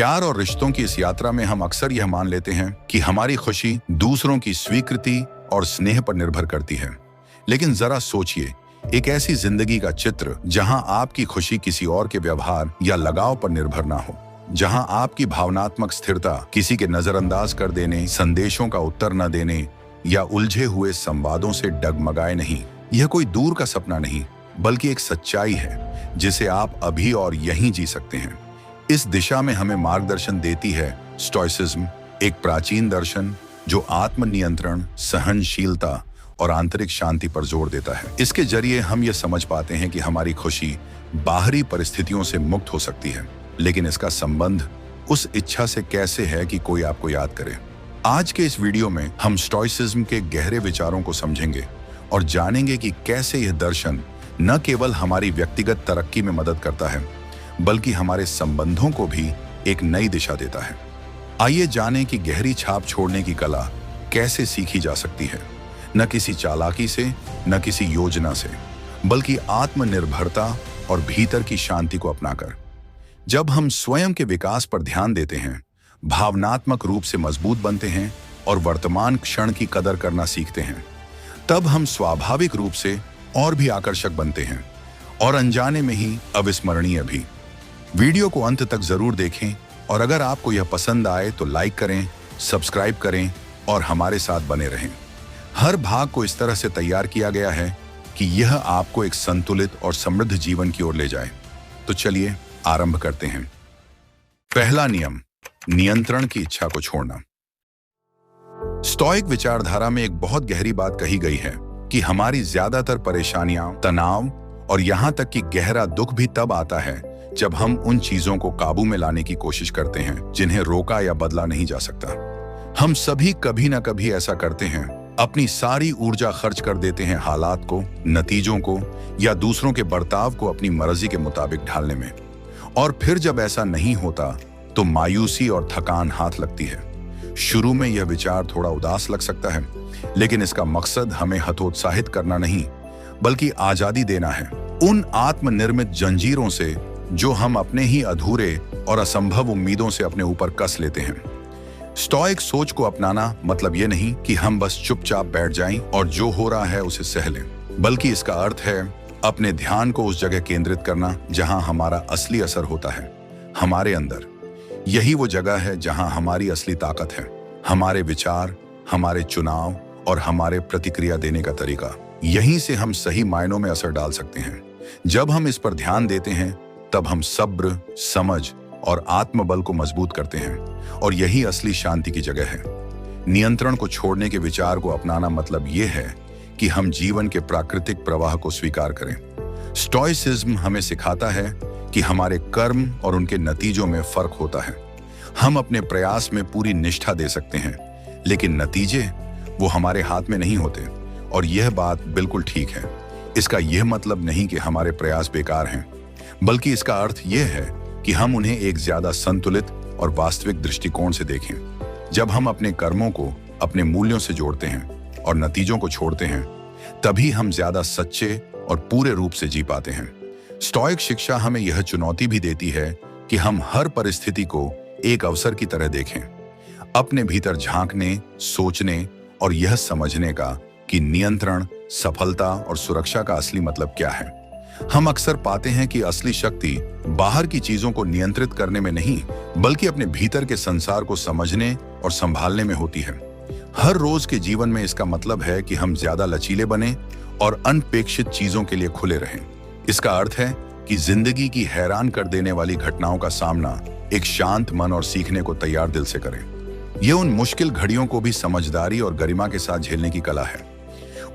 प्यार और रिश्तों की इस यात्रा में हम अक्सर यह मान लेते हैं कि हमारी खुशी दूसरों की स्वीकृति और स्नेह पर निर्भर करती है। लेकिन जरा सोचिए, एक ऐसी जिंदगी का चित्र जहां आपकी खुशी किसी और के व्यवहार या लगाव पर निर्भर ना हो, जहां आपकी भावनात्मक स्थिरता किसी के नजरअंदाज कर देने, संदेशों का उत्तर न देने या उलझे हुए संवादों से डगमगाए नहीं। यह कोई दूर का सपना नहीं, बल्कि एक सच्चाई है जिसे आप अभी और यहीं जी सकते हैं। इस दिशा में हमें मार्गदर्शन देती है स्टोइसिज्म, एक प्राचीन दर्शन जो आत्मनियंत्रण, सहनशीलता और आंतरिक शांति पर जोर देता है। इसके जरिए हम ये समझ पाते हैं कि हमारी खुशी बाहरी परिस्थितियों से मुक्त हो सकती है, लेकिन इसका संबंध उस इच्छा से कैसे है कि कोई आपको याद करे। आज के इस वीडियो में हम स्टोइसिज्म के गहरे विचारों को समझेंगे और जानेंगे कि कैसे यह दर्शन न केवल हमारी व्यक्तिगत तरक्की में मदद करता है, बल्कि हमारे संबंधों को भी एक नई दिशा देता है। आइए जानें कि गहरी छाप छोड़ने की कला कैसे सीखी जा सकती है, न किसी चालाकी से, न किसी योजना से, बल्कि आत्मनिर्भरता और भीतर की शांति को अपनाकर। जब हम स्वयं के विकास पर ध्यान देते हैं, भावनात्मक रूप से मजबूत बनते हैं और वर्तमान क्षण की कदर करना सीखते हैं, तब हम स्वाभाविक रूप से और भी आकर्षक बनते हैं और अनजाने में ही अविस्मरणीय भी। वीडियो को अंत तक जरूर देखें और अगर आपको यह पसंद आए तो लाइक करें, सब्सक्राइब करें और हमारे साथ बने रहें। हर भाग को इस तरह से तैयार किया गया है कि यह आपको एक संतुलित और समृद्ध जीवन की ओर ले जाए। तो चलिए आरंभ करते हैं। पहला नियम, नियंत्रण की इच्छा को छोड़ना। स्टोइक विचारधारा में एक बहुत गहरी बात कही गई है कि हमारी ज्यादातर परेशानियां, तनाव और यहां तक कि गहरा दुख भी तब आता है जब हम उन चीजों को काबू में लाने की कोशिश करते हैं जिन्हें रोका या बदला नहीं जा सकता। हम सभी कभी ना कभी ऐसा करते हैं, अपनी सारी ऊर्जा खर्च कर देते हैं हालात को, नतीजों को या दूसरों के बर्ताव को अपनी मर्जी के मुताबिक ढालने में। और फिर जब ऐसा नहीं होता तो मायूसी और थकान हाथ लगती है। शुरू में यह विचार थोड़ा उदास लग सकता है, लेकिन इसका मकसद हमें हतोत्साहित करना नहीं, बल्कि आजादी देना है उन आत्मनिर्मित जंजीरों से जो हम अपने ही अधूरे और असंभव उम्मीदों से अपने ऊपर कस लेते हैं। स्टोइक सोच को अपनाना मतलब ये नहीं कि हम बस चुपचाप बैठ जाएं और जो हो रहा है उसे सह लें, बल्कि इसका अर्थ है अपने ध्यान को उस जगह केंद्रित करना जहां हमारा असली असर होता है, हमारे अंदर। यही वो जगह है जहां हमारी असली ताकत है, हमारे विचार, हमारे चुनाव और हमारे प्रतिक्रिया देने का तरीका। यहीं से हम सही मायनों में असर डाल सकते हैं। जब हम इस पर ध्यान देते हैं तब हम सब्र, समझ और आत्मबल को मजबूत करते हैं, और यही असली शांति की जगह है। नियंत्रण को छोड़ने के विचार को अपनाना मतलब यह है कि हम जीवन के प्राकृतिक प्रवाह को स्वीकार करें। स्टोइसिज्म हमें सिखाता है कि हमारे कर्म और उनके नतीजों में फर्क होता है। हम अपने प्रयास में पूरी निष्ठा दे सकते हैं, लेकिन नतीजे वो हमारे हाथ में नहीं होते, और यह बात बिल्कुल ठीक है। इसका यह मतलब नहीं कि हमारे प्रयास बेकार हैं, बल्कि इसका अर्थ यह है कि हम उन्हें एक ज्यादा संतुलित और वास्तविक दृष्टिकोण से देखें। जब हम अपने कर्मों को अपने मूल्यों से जोड़ते हैं और नतीजों को छोड़ते हैं, तभी हम ज्यादा सच्चे और पूरे रूप से जी पाते हैं। स्टोइक शिक्षा हमें यह चुनौती भी देती है कि हम हर परिस्थिति को एक अवसर की तरह देखें, अपने भीतर झांकने, सोचने और यह समझने का कि नियंत्रण, सफलता और सुरक्षा का असली मतलब क्या है। हम अक्सर पाते हैं कि असली शक्ति बाहर की चीजों को नियंत्रित करने में नहीं, बल्कि अपने भीतर के संसार को समझने और संभालने में होती है। हर रोज के जीवन में इसका मतलब है कि हम ज्यादा लचीले बने और अनपेक्षित चीजों के लिए खुले रहें। इसका अर्थ है कि जिंदगी की हैरान कर देने वाली घटनाओं का सामना एक शांत मन और सीखने को तैयार दिल से करें। यह उन मुश्किल घड़ियों को भी समझदारी और गरिमा के साथ झेलने की कला है,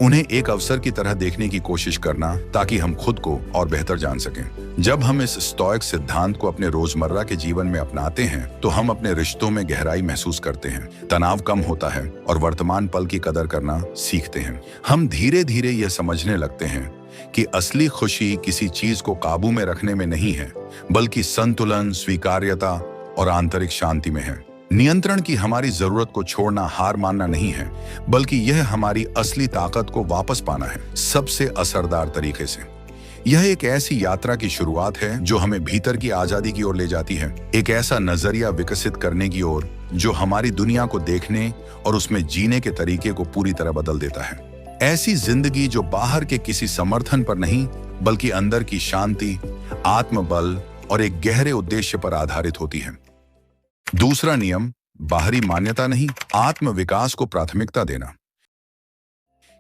उन्हें एक अवसर की तरह देखने की कोशिश करना, ताकि हम खुद को और बेहतर जान सकें। जब हम इस स्टोइक सिद्धांत को अपने रोजमर्रा के जीवन में अपनाते हैं तो हम अपने रिश्तों में गहराई महसूस करते हैं, तनाव कम होता है और वर्तमान पल की कदर करना सीखते हैं। हम धीरे धीरे यह समझने लगते हैं कि असली खुशी किसी चीज को काबू में रखने में नहीं है, बल्कि संतुलन, स्वीकार्यता और आंतरिक शांति में है। नियंत्रण की हमारी जरूरत को छोड़ना हार मानना नहीं है, बल्कि यह हमारी असली ताकत को वापस पाना है, सबसे असरदार तरीके से। यह एक ऐसी यात्रा की शुरुआत है जो हमें भीतर की आजादी की ओर ले जाती है, एक ऐसा नजरिया विकसित करने की ओर जो हमारी दुनिया को देखने और उसमें जीने के तरीके को पूरी तरह बदल देता है। ऐसी जिंदगी जो बाहर के किसी समर्थन पर नहीं बल्कि अंदर की शांति, आत्मबल और एक गहरे उद्देश्य पर आधारित होती है। दूसरा नियम, बाहरी मान्यता नहीं, आत्म विकास को प्राथमिकता देना।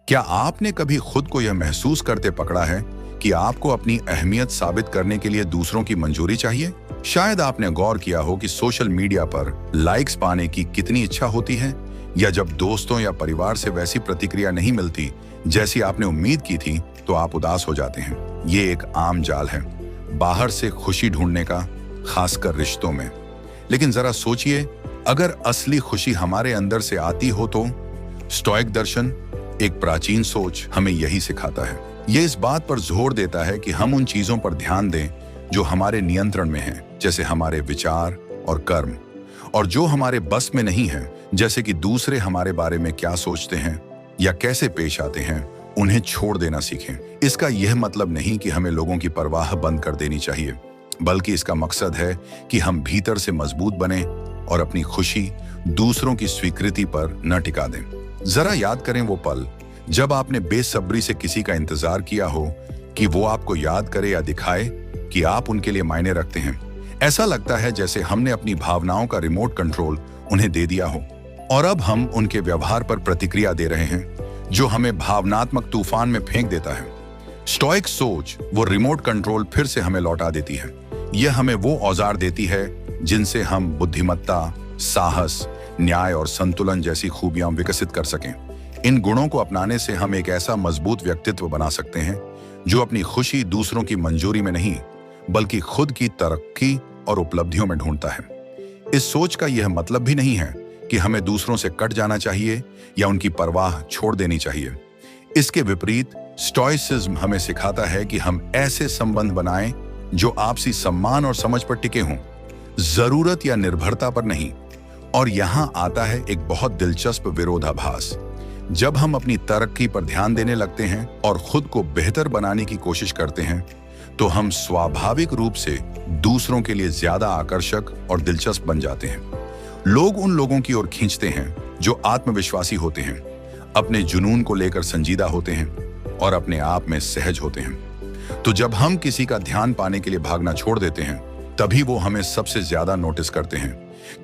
क्या आपने कभी खुद को यह महसूस करते पकड़ा है कि आपको अपनी अहमियत साबित करने के लिए दूसरों की मंजूरी चाहिए? शायद आपने गौर किया हो कि सोशल मीडिया पर लाइक्स पाने की कितनी इच्छा होती है, या जब दोस्तों या परिवार से वैसी प्रतिक्रिया नहीं मिलती जैसी आपने उम्मीद की थी तो आप उदास हो जाते हैं। ये एक आम जाल है बाहर से खुशी ढूंढने का, खासकर रिश्तों में। लेकिन जरा सोचिए, अगर असली खुशी हमारे अंदर से आती हो तो? स्टोइक दर्शन, एक प्राचीन सोच, हमें यही सिखाता है। यह इस बात पर जोर देता है कि हम उन चीजों पर ध्यान दें जो हमारे नियंत्रण में हैं, जैसे हमारे विचार और कर्म, और जो हमारे बस में नहीं है, जैसे कि दूसरे हमारे बारे में क्या सोचते हैं या कैसे पेश आते हैं, उन्हें छोड़ देना सीखें। इसका यह मतलब नहीं कि हमें लोगों की परवाह बंद कर देनी चाहिए, बल्कि इसका मकसद है कि हम भीतर से मजबूत बने और अपनी खुशी दूसरों की स्वीकृति पर न टिका दें। जरा याद करें वो पल जब आपने बेसब्री से किसी का इंतजार किया हो कि वो आपको याद करे या दिखाए कि आप उनके लिए मायने रखते हैं। ऐसा लगता है जैसे हमने अपनी भावनाओं का रिमोट कंट्रोल उन्हें दे दिया हो और अब हम उनके व्यवहार पर प्रतिक्रिया दे रहे हैं जो हमें भावनात्मक तूफान में फेंक देता है। स्टोइक सोच वो रिमोट कंट्रोल फिर से हमें लौटा देती है। यह हमें वो औजार देती है जिनसे हम बुद्धिमत्ता, साहस, न्याय और संतुलन जैसी खूबियां विकसित कर सकें। इन गुणों को अपनाने से हम एक ऐसा मजबूत व्यक्तित्व बना सकते हैं जो अपनी खुशी दूसरों की मंजूरी में नहीं बल्कि खुद की तरक्की और उपलब्धियों में ढूंढता है। इस सोच का यह मतलब भी नहीं है कि हमें दूसरों से कट जाना चाहिए या उनकी परवाह छोड़ देनी चाहिए। इसके विपरीत स्टोइसिज्म हमें सिखाता है कि हम ऐसे संबंध बनाएं जो आपसी सम्मान और समझ पर टिके हों, जरूरत या निर्भरता पर नहीं। और यहां आता है एक बहुत दिलचस्प विरोधाभास। जब हम अपनी तरक्की पर ध्यान देने लगते हैं और खुद को बेहतर बनाने की कोशिश करते हैं तो हम स्वाभाविक रूप से दूसरों के लिए ज्यादा आकर्षक और दिलचस्प बन जाते हैं। लोग उन लोगों की ओर खींचते हैं जो आत्मविश्वासी होते हैं, अपने जुनून को लेकर संजीदा होते हैं और अपने आप में सहज होते हैं। तो जब हम किसी का ध्यान पाने के लिए भागना छोड़ देते हैं तभी वो हमें सबसे ज्यादा नोटिस करते हैं,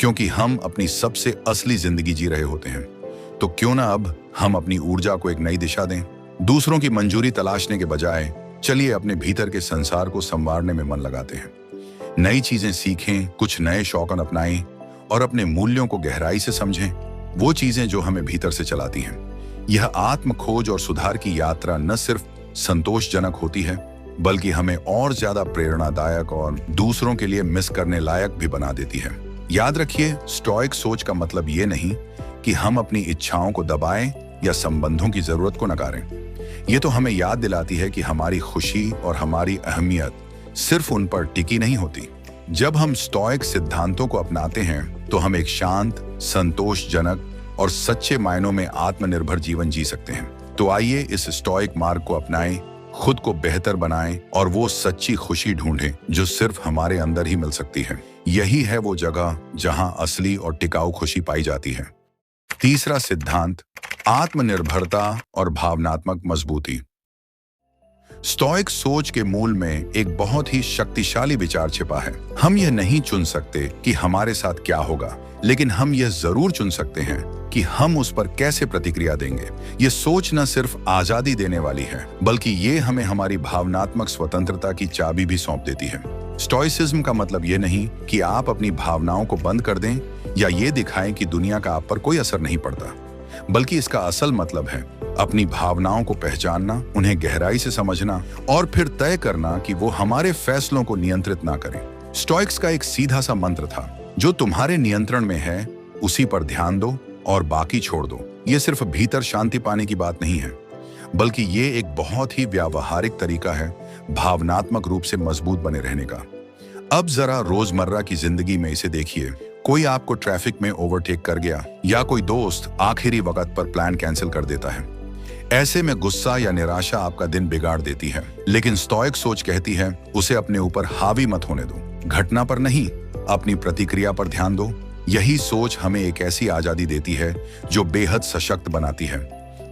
क्योंकि हम अपनी सबसे असली जिंदगी जी रहे होते हैं। तो क्यों ना अब हम अपनी ऊर्जा को एक नई दिशा दें। दूसरों की मंजूरी तलाशने के बजाय चलिए अपने भीतर के संसार को संवारने में मन लगाते हैं। नई चीजें सीखें, कुछ नए शौक अपनाएं और अपने मूल्यों को गहराई से समझें, वो चीजें जो हमें भीतर से चलाती हैं। यह आत्म खोज और सुधार की यात्रा न सिर्फ संतोषजनक होती है बल्कि हमें और ज्यादा प्रेरणादायक और दूसरों के लिए मिस करने लायक भी बना देती है। याद रखिए, स्टोइक सोच का मतलब ये नहीं कि हम अपनी इच्छाओं को दबाएं या संबंधों की जरूरत को नकारें। ये तो हमें याद दिलाती है कि हमारी खुशी और हमारी अहमियत सिर्फ उन पर टिकी नहीं होती। जब हम स्टोइक सिद्धांतों को अपनाते हैं तो हम एक शांत, संतोषजनक और सच्चे मायनों में आत्मनिर्भर जीवन जी सकते हैं। तो आइए इस स्टोइक मार्ग को अपनाएं, खुद को बेहतर बनाएं और वो सच्ची खुशी ढूंढें जो सिर्फ हमारे अंदर ही मिल सकती है। यही है वो जगह जहां असली और टिकाऊ खुशी पाई जाती है। तीसरा सिद्धांत, आत्मनिर्भरता और भावनात्मक मजबूती। स्टोइक सोच के मूल में एक बहुत ही शक्तिशाली विचार छिपा है। हम यह नहीं चुन सकते कि हमारे साथ क्या होगा, लेकिन हम यह जरूर चुन सकते हैं कि हम उस पर कैसे प्रतिक्रिया देंगे। ये सोच न सिर्फ आजादी देने वाली है बल्कि ये हमें हमारी भावनात्मक स्वतंत्रता की चाबी भी सौंप देती है। स्टोइसिज्म का मतलब ये नहीं कि आप अपनी भावनाओं को बंद कर दें या ये दिखाएं कि दुनिया का आप पर कोई असर नहीं पड़ता, बल्कि इसका असल मतलब है अपनी भावनाओं को पहचानना, उन्हें गहराई से समझना और फिर तय करना कि वो हमारे फैसलों को नियंत्रित ना करें। स्टोइक्स का एक सीधा सा मंत्र था, जो तुम्हारे नियंत्रण में है उसी पर ध्यान दो और बाकी छोड़ दो। ये सिर्फ भीतर शांति पाने की बात नहीं है, बल्कि ये एक बहुत ही व्यावहारिक तरीका है भावनात्मक रूप से मजबूत बने रहने का। अब जरा रोजमर्रा की जिंदगी में इसे देखिए। कोई आपको ट्रैफिक में ओवरटेक कर गया या कोई दोस्त आखिरी वक्त पर प्लान कैंसिल कर देता है। ऐसे में गुस्सा या निराशा आपका दिन बिगाड़ देती है, लेकिन स्टोइक सोच कहती है उसे अपने ऊपर हावी मत होने दो। घटना पर नहीं, अपनी प्रतिक्रिया पर ध्यान दो। यही सोच हमें एक ऐसी आजादी देती है जो बेहद सशक्त बनाती है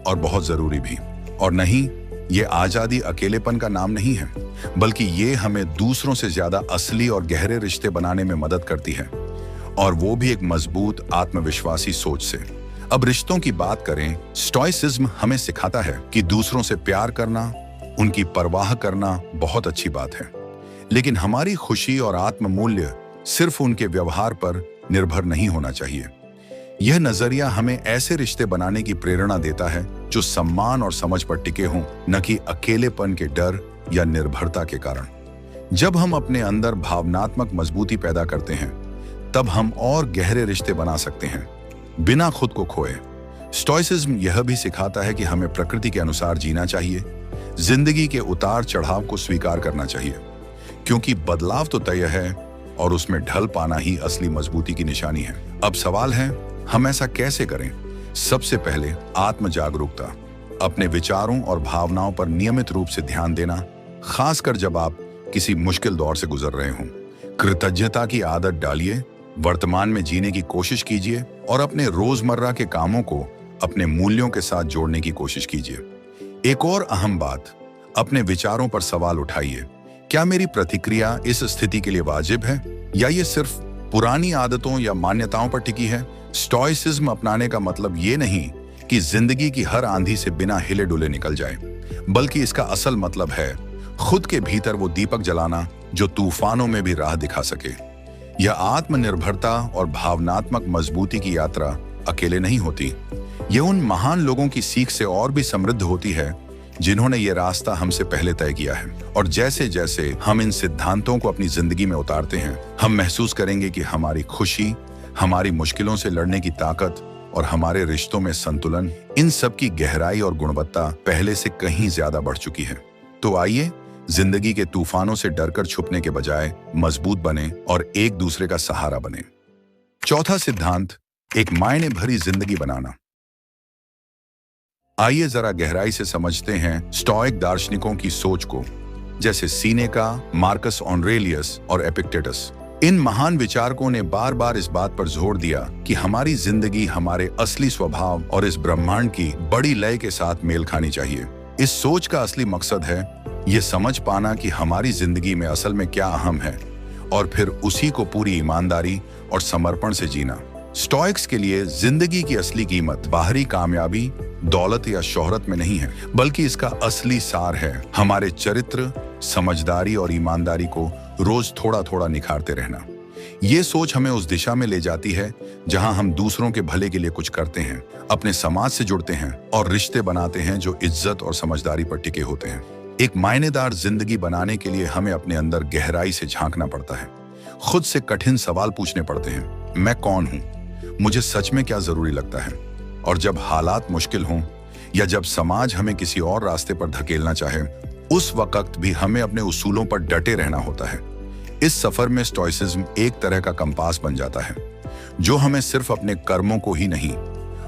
और बहुत जरूरी भी। और नहीं, ये आजादी अकेलेपन का नाम नहीं है, बल्कि ये हमें दूसरों से ज्यादा असली और गहरे रिश्ते बनाने में मदद करती है, और वो भी एक मजबूत आत्मविश्वासी सोच से। अब रिश्तों की बात करें, स्टोइसिज्म हमें सिखाता है कि दूसरों से प्यार करना, उनकी परवाह करना बहुत अच्छी बात है, लेकिन हमारी खुशी और आत्ममूल्य सिर्फ उनके व्यवहार पर निर्भर नहीं होना चाहिए। यह नजरिया हमें ऐसे रिश्ते बनाने की प्रेरणा देता है जो सम्मान और समझ पर टिके हों, न कि अकेलेपन के डर या निर्भरता के कारण। जब हम अपने अंदर भावनात्मक मजबूती पैदा करते हैं, तब हम और गहरे रिश्ते बना सकते हैं बिना खुद को खोए। स्टोइसिज्म यह भी सिखाता है कि हमें प्रकृति के अनुसार जीना चाहिए, जिंदगी के उतार चढ़ाव को स्वीकार करना चाहिए, क्योंकि बदलाव तो तय है और उसमें ढल पाना ही असली मजबूती की निशानी है। अब सवाल है, हम ऐसा कैसे करें? सबसे पहले आत्म जागरूकता, अपने विचारों और भावनाओं पर नियमित रूप से ध्यान देना, खासकर जब आप किसी मुश्किल दौर से गुजर रहे हों। कृतज्ञता की आदत डालिए, वर्तमान में जीने की कोशिश कीजिए और अपने रोजमर्रा के कामों को अपने मूल्यों के साथ जोड़ने की कोशिश कीजिए। एक और अहम बात, अपने विचारों पर सवाल उठाइए। क्या मेरी प्रतिक्रिया इस स्थिति के लिए वाजिब है, या ये सिर्फ पुरानी आदतों या मान्यताओं पर टिकी है? स्टोइसिज्म अपनाने का मतलब ये नहीं कि जिंदगी की हर आंधी से बिना हिले डुले निकल जाए, बल्कि इसका असल मतलब है खुद के भीतर वो दीपक जलाना जो तूफानों में भी राह दिखा सके। यह आत्मनिर्भरता और भावनात्मक मजबूती की यात्रा अकेले नहीं होती। यह उन महान लोगों की सीख से और भी समृद्ध होती है जिन्होंने ये रास्ता हमसे पहले तय किया है। और जैसे जैसे हम इन सिद्धांतों को अपनी जिंदगी में उतारते हैं, हम महसूस करेंगे कि हमारी खुशी, हमारी मुश्किलों से लड़ने की ताकत और हमारे रिश्तों में संतुलन, इन सब की गहराई और गुणवत्ता पहले से कहीं ज्यादा बढ़ चुकी है। तो आइए, जिंदगी के तूफानों से डरकर छुपने के बजाय मजबूत बने और एक दूसरे का सहारा बने। चौथा सिद्धांत, एक मायने भरी जिंदगी बनाना। आइए जरा गहराई से समझते हैं स्टोइक दार्शनिकों की सोच को, जैसे सीनेका, मार्कस ऑरेलियस और एपिक्टेटस। इन महान विचारकों ने बार बार इस बात पर जोर दिया कि हमारी जिंदगी हमारे असली स्वभाव और इस ब्रह्मांड की बड़ी लय के साथ मेल खानी चाहिए। इस सोच का असली मकसद है ये समझ पाना कि हमारी जिंदगी में असल में क्या अहम है, और फिर उसी को पूरी ईमानदारी और समर्पण से जीना। स्टोइक्स के लिए जिंदगी की असली कीमत बाहरी कामयाबी, दौलत या शोहरत में नहीं है, बल्कि इसका असली सार है हमारे चरित्र, समझदारी और ईमानदारी को रोज थोड़ा थोड़ा निखारते रहना। ये सोच हमें उस दिशा में ले जाती है जहां हम दूसरों के भले के लिए कुछ करते हैं, अपने समाज से जुड़ते हैं और रिश्ते बनाते हैं जो इज्जत और समझदारी पर टिके होते हैं। एक मायनेदार जिंदगी बनाने के लिए हमें अपने अंदर गहराई से झांकना पड़ता है, खुद से कठिन सवाल पूछने पड़ते हैं। मैं कौन हूं? मुझे सच में क्या जरूरी लगता है? और जब हालात मुश्किल हों या जब समाज हमें किसी और रास्ते पर धकेलना चाहे, उस वक्त भी हमें अपने उसूलों पर डटे रहना होता है। इस सफर में स्टोइसिज्म एक तरह का कंपास बन जाता है, जो हमें सिर्फ अपने कर्मों को ही नहीं,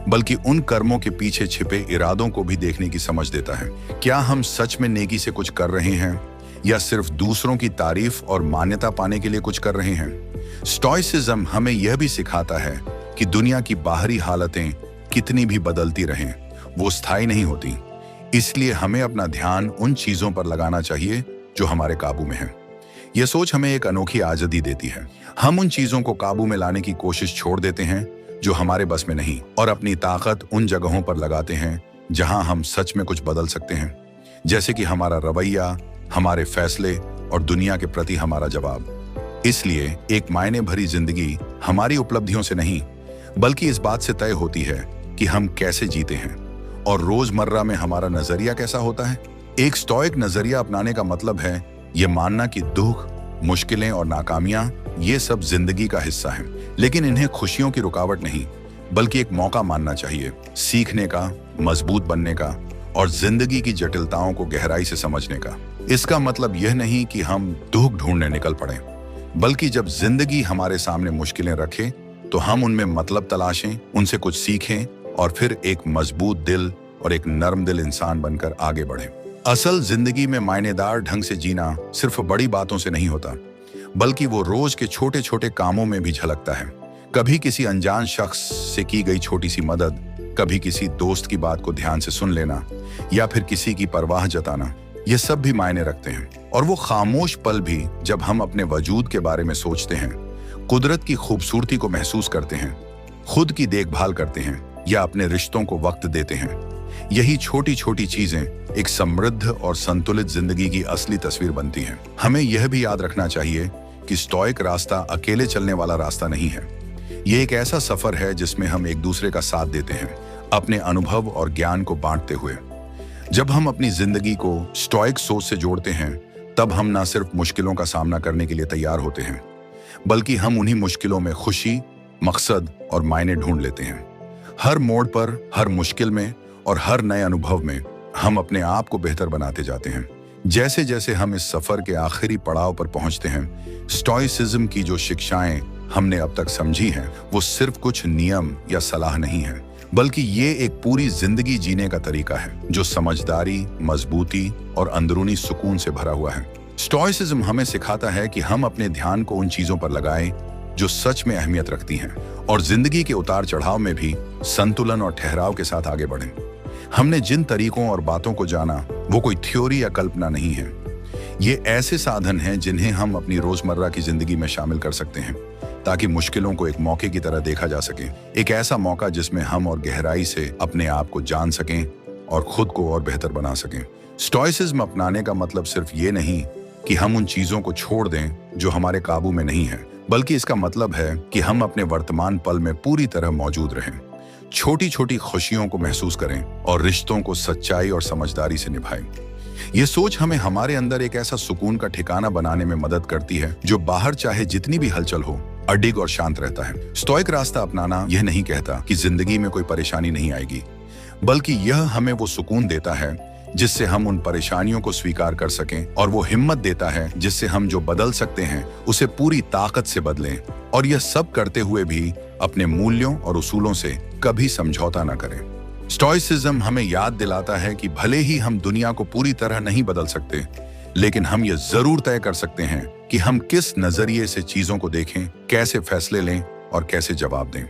बल्कि उन कर्मों के पीछे छिपे इरादों को भी देखने की समझ देता है। क्या हम सच में नेकी से कुछ कर रहे हैं, या सिर्फ दूसरों की तारीफ और मान्यता पाने के लिए कुछ कर रहे हैं? स्टोइसिज्म हमें यह भी सिखाता है कि दुनिया की बाहरी हालतें कितनी भी बदलती रहें, वो स्थायी नहीं होती। इसलिए हमें अपना ध्यान उन चीजों पर लगाना चाहिए जो हमारे काबू में है। यह सोच हमें एक अनोखी आजादी देती है। हम उन चीजों को काबू में लाने की कोशिश छोड़ देते हैं जो हमारे बस में नहीं, और अपनी ताकत उन जगहों पर लगाते हैं जहां हम सच में कुछ बदल सकते हैं, जैसे कि हमारा रवैया, हमारे फैसले और दुनिया के प्रति हमारा जवाब। इसलिए एक मायने भरी जिंदगी हमारी उपलब्धियों से नहीं, बल्कि इस बात से तय होती है कि हम कैसे जीते हैं और रोजमर्रा में हमारा नजरिया कैसा होता है। एक स्टोइक नजरिया अपनाने का मतलब है ये मानना कि दुख, मुश्किलें और नाकामियां ये सब जिंदगी का हिस्सा हैं, लेकिन इन्हें खुशियों की रुकावट नहीं, बल्कि एक मौका मानना चाहिए सीखने का, मजबूत बनने का और जिंदगी की जटिलताओं को गहराई से समझने का। इसका मतलब यह नहीं कि हम दुख ढूंढने निकल पड़े, बल्कि जब जिंदगी हमारे सामने मुश्किलें रखे तो हम उनमें मतलब तलाशें, उनसे कुछ सीखें और फिर एक मजबूत दिल और एक नरम दिल इंसान बनकर आगे बढ़े। असल जिंदगी में मायनेदार ढंग से जीना सिर्फ बड़ी बातों से नहीं होता, बल्कि वो रोज के छोटे छोटे कामों में भी झलकता है। कभी किसी अनजान शख्स से की गई छोटी सी मदद, कभी किसी दोस्त की बात को ध्यान से सुन लेना, या फिर किसी की परवाह जताना, ये सब भी मायने रखते हैं। और वो खामोश पल भी जब हम अपने वजूद के बारे में सोचते हैं, कुदरत की खूबसूरती को महसूस करते हैं, खुद की देखभाल करते हैं या अपने रिश्तों को वक्त देते हैं, यही छोटी छोटी चीजें एक समृद्ध और संतुलित जिंदगी की असली तस्वीर बनती हैं। हमें यह भी याद रखना चाहिए कि स्टोइक रास्ता अकेले चलने वाला रास्ता नहीं है। ये एक ऐसा सफर है जिसमें हम एक दूसरे का साथ देते हैं, अपने अनुभव और ज्ञान को बांटते हुए। जब हम अपनी जिंदगी को स्टोइक सोच से जोड़ते हैं, तब हम न सिर्फ मुश्किलों का सामना करने के लिए तैयार होते हैं, बल्कि हम उन्हीं मुश्किलों में खुशी, मकसद और मायने ढूंढ लेते हैं। हर मोड़ पर, हर मुश्किल में और हर नए अनुभव में हम अपने आप को बेहतर बनाते जाते हैं। जैसे जैसे हम इस सफर के आखिरी पड़ाव पर पहुंचते हैं, स्टोइसिज्म की जो शिक्षाएं हमने अब तक समझी हैं, वो सिर्फ कुछ नियम या सलाह नहीं है, बल्कि ये एक पूरी जिंदगी जीने का तरीका है जो समझदारी, मजबूती और अंदरूनी सुकून से भरा हुआ है। स्टोइसिज्म हमें सिखाता है कि हम अपने ध्यान को उन चीजों पर लगाएं जो सच में अहमियत रखती हैं, और जिंदगी के उतार चढ़ाव में भी संतुलन और ठहराव के साथ आगे बढ़ें। हमने जिन तरीकों और बातों को जाना, वो कोई थ्योरी या कल्पना नहीं है। ये ऐसे साधन हैं जिन्हें हम अपनी रोजमर्रा की जिंदगी में शामिल कर सकते हैं, ताकि मुश्किलों को एक मौके की तरह देखा जा सके। एक ऐसा मौका जिसमें हम और गहराई से अपने आप को जान सकें और खुद को और बेहतर बना सकें। स्टोइसिज्म अपनाने का मतलब सिर्फ ये नहीं कि हम उन चीजों को छोड़ दें जो हमारे काबू में नहीं है, बल्कि इसका मतलब है कि हम अपने वर्तमान पल में पूरी तरह मौजूद रहें, छोटी छोटी खुशियों को महसूस करें और रिश्तों को सच्चाई और समझदारी से निभाएं। ये सोच हमें हमारे अंदर एक ऐसा सुकून का ठिकाना बनाने में मदद करती है जो बाहर चाहे जितनी भी हलचल हो, अडिग और शांत रहता है। स्टोइक रास्ता अपनाना यह नहीं कहता कि जिंदगी में कोई परेशानी नहीं आएगी, बल्कि यह हमें वो सुकून देता है जिससे हम उन परेशानियों को स्वीकार कर सकें, और वो हिम्मत देता है जिससे हम जो बदल सकते हैं उसे पूरी ताकत से बदलें, और यह सब करते हुए भी अपने मूल्यों और उसूलों से कभी समझौता न करें। स्टोइसिज्म हमें याद दिलाता है कि भले ही हम दुनिया को पूरी तरह नहीं बदल सकते, लेकिन हम ये जरूर तय कर सकते हैं कि हम किस नजरिए से चीजों को देखें, कैसे फैसले लें और कैसे जवाब दें।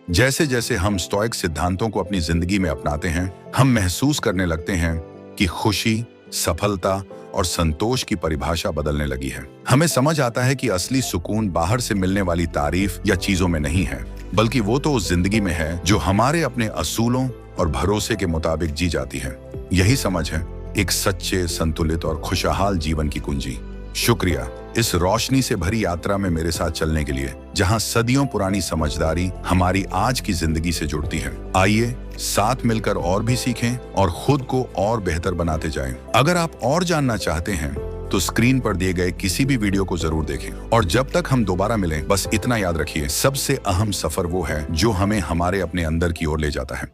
जैसे जैसे हम स्टोइक सिद्धांतों को अपनी जिंदगी में अपनाते हैं, हम महसूस करने लगते हैं कि खुशी, सफलता और संतोष की परिभाषा बदलने लगी है। हमें समझ आता है कि असली सुकून बाहर से मिलने वाली तारीफ या चीजों में नहीं है, बल्कि वो तो उस जिंदगी में है जो हमारे अपने असूलों और भरोसे के मुताबिक जी जाती है। यही समझ है एक सच्चे, संतुलित और खुशहाल जीवन की कुंजी। शुक्रिया इस रोशनी से भरी यात्रा में मेरे साथ चलने के लिए, जहां सदियों पुरानी समझदारी हमारी आज की जिंदगी से जुड़ती है। आइए साथ मिलकर और भी सीखें और खुद को और बेहतर बनाते जाएं। अगर आप और जानना चाहते हैं तो स्क्रीन पर दिए गए किसी भी वीडियो को जरूर देखें। और जब तक हम दोबारा मिलें, बस इतना याद रखिए, सबसे अहम सफर वो है जो हमें हमारे अपने अंदर की ओर ले जाता है।